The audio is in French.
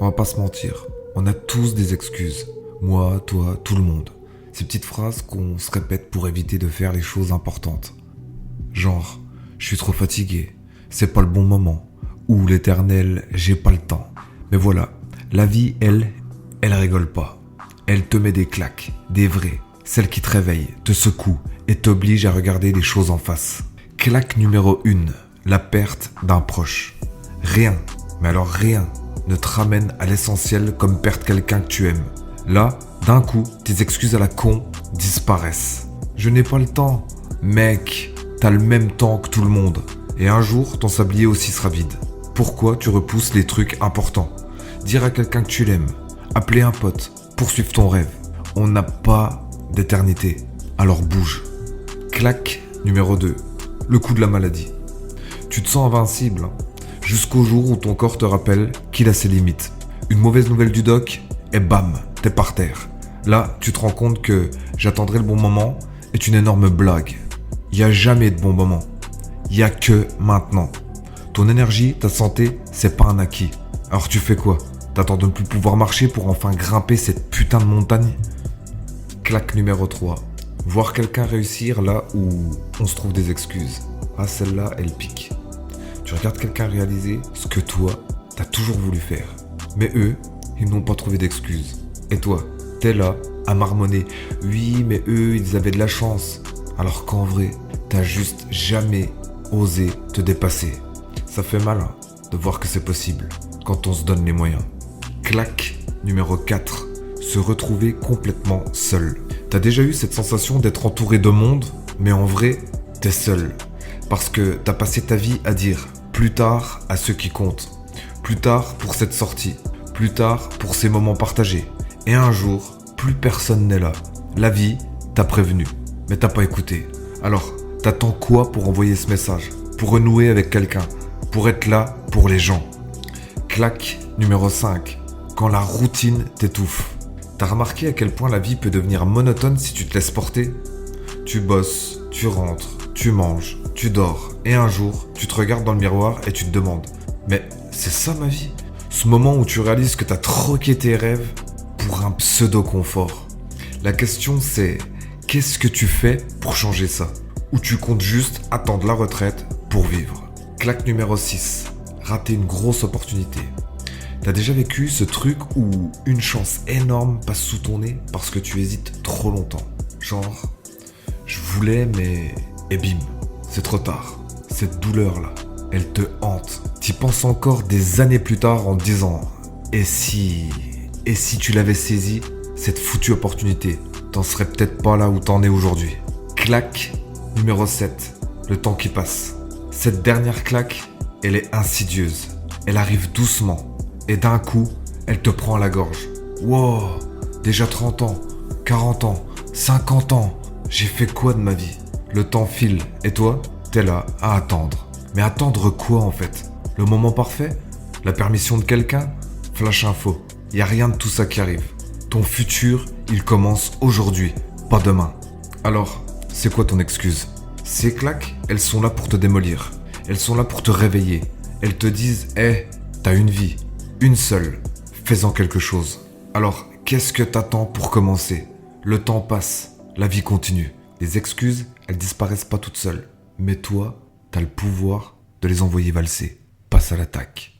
On va pas se mentir, on a tous des excuses. Moi, toi, tout le monde. Ces petites phrases qu'on se répète pour éviter de faire les choses importantes. Genre, je suis trop fatigué, c'est pas le bon moment. Ou l'éternel, j'ai pas le temps. Mais voilà, la vie, elle rigole pas. Elle te met des claques, des vraies. Celles qui te réveillent, te secouent et t'obligent à regarder les choses en face. Claque numéro 1, la perte d'un proche. Rien, mais alors rien, ne te ramène à l'essentiel comme perdre quelqu'un que tu aimes. Là, d'un coup, tes excuses à la con disparaissent. Je n'ai pas le temps. Mec, t'as le même temps que tout le monde. Et un jour, ton sablier aussi sera vide. Pourquoi tu repousses les trucs importants? Dire à quelqu'un que tu l'aimes, appeler un pote, poursuivre ton rêve. On n'a pas d'éternité, alors bouge. Claque numéro 2, le coup de la maladie. Tu te sens invincible, hein, jusqu'au jour où ton corps te rappelle qu'il a ses limites. Une mauvaise nouvelle du doc, et bam, t'es par terre. Là, tu te rends compte que j'attendrai le bon moment est une énorme blague. Il n'y a jamais de bon moment. Il n'y a que maintenant. Ton énergie, ta santé, c'est pas un acquis. Alors tu fais quoi? T'attends de ne plus pouvoir marcher pour enfin grimper cette putain de montagne? Claque numéro 3. Voir quelqu'un réussir là où on se trouve des excuses. Ah, celle-là, elle pique. Tu regardes quelqu'un réaliser ce que toi, t'as toujours voulu faire. Mais eux, ils n'ont pas trouvé d'excuses. Et toi, t'es là, à marmonner. Oui, mais eux, ils avaient de la chance. Alors qu'en vrai, t'as juste jamais osé te dépasser. Ça fait mal hein, de voir que c'est possible quand on se donne les moyens. Claque numéro 4. Se retrouver complètement seul. T'as déjà eu cette sensation d'être entouré de monde, mais en vrai, t'es seul. Parce que t'as passé ta vie à dire plus tard à ceux qui comptent. Plus tard pour cette sortie. Plus tard pour ces moments partagés. Et un jour, plus personne n'est là. La vie t'a prévenu, mais t'as pas écouté. Alors, t'attends quoi pour envoyer ce message? Pour renouer avec quelqu'un? Pour être là pour les gens? Claque numéro 5. Quand la routine t'étouffe. T'as remarqué à quel point la vie peut devenir monotone si tu te laisses porter? Tu bosses, tu rentres, tu manges, tu dors. Et un jour, tu te regardes dans le miroir et tu te demandes « Mais c'est ça ma vie ?» Ce moment où tu réalises que t'as troqué tes rêves pour un pseudo-confort. La question c'est « Qu'est-ce que tu fais pour changer ça ?» Ou tu comptes juste attendre la retraite pour vivre? Claque numéro 6. Rater une grosse opportunité. T'as déjà vécu ce truc où une chance énorme passe sous ton nez parce que tu hésites trop longtemps? Genre, je voulais mais... Et bim, c'est trop tard. Cette douleur-là, elle te hante. T'y penses encore des années plus tard en te disant Et si tu l'avais saisi, cette foutue opportunité, t'en serais peut-être pas là où t'en es aujourd'hui. Claque numéro 7. Le temps qui passe. Cette dernière claque, elle est insidieuse. Elle arrive doucement. Et d'un coup, elle te prend à la gorge. Wow, déjà 30 ans, 40 ans, 50 ans. J'ai fait quoi de ma vie? Le temps file. Et toi, t'es là à attendre. Mais attendre quoi en fait? Le moment parfait? La permission de quelqu'un? Flash info. Y a rien de tout ça qui arrive. Ton futur, il commence aujourd'hui, pas demain. Alors, c'est quoi ton excuse? Ces claques, elles sont là pour te démolir. Elles sont là pour te réveiller. Elles te disent, t'as une vie. Une seule, fais-en quelque chose. Alors, qu'est-ce que t'attends pour commencer? Le temps passe, la vie continue. Les excuses, elles disparaissent pas toutes seules. Mais toi, t'as le pouvoir de les envoyer valser. Passe à l'attaque.